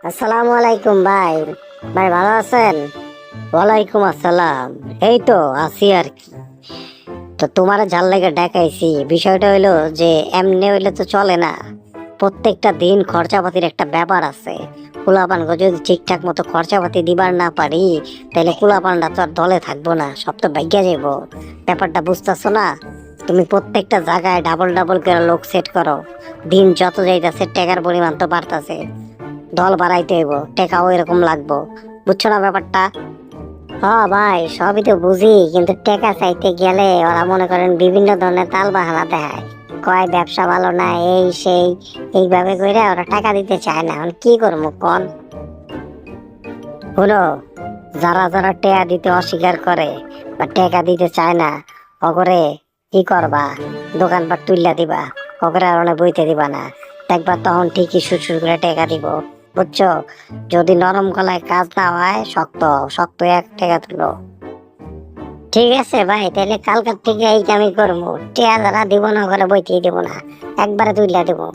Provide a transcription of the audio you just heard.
আসসালামু আলাইকুম ভাই। ভাই ভালো আছেন? ওয়ালাইকুম আসসালাম। এই তো আছি আর কি। তো তোমার যার লাগে ডাকাইছি, বিষয়টা হইলো যে এমনি হইলে তো চলে না। প্রত্যেকটা দিন খরচাপাতির একটা ব্যাপার আছে। পোলাপানকে যদি ঠিকঠাক মতো খরচাপাতি দিবার না পারি, তাহলে পোলাপানটা তো আর দলে থাকবো না, সব তো ভাগ্যা যাইবো। ব্যাপারটা বুঝতেছো না? তুমি প্রত্যেকটা জায়গায় ডাবল ডাবল করে লোক সেট করো। দিন যত যাইতেছে টাকার পরিমাণ তো বাড়তেছে। দল বাড়াইতে হইব, টাকাও এরকম লাগবো। বুঝছো না ব্যাপারটা? হ্যাঁ ভাই, সবই তো বুঝি, কিন্তু টাকা চাইতে গেলে ওরা মনে করেন বিভিন্ন ধরনের তাল বাহানা দেখায়। কয় ব্যবসা ভালো না, এই সেই, এইভাবে কইরা ওরা টাকা দিতে চায় না। এখন কি করবো কোন? হলো, যারা যারা টাকা দিতে অস্বীকার করে বা টাকা দিতে চায় না, অগরে কি করবা? দোকানপাট তুইলা দিবা, অগরে আর অনেক বইতে দিবা না। দেখবা তখন ঠিকই সুর সুর করে টাকা দিব। বুঝছো? যদি নরম গলায় কাজ না হয়, শক্ত শক্ত এক টাকা তুলো। ঠিক আছে ভাই, তাহলে কালকার থেকে এই আমি করবো। টিয়া যারা দিব না, করে বইতেই দিব না, একবারে তুইলা দেবো।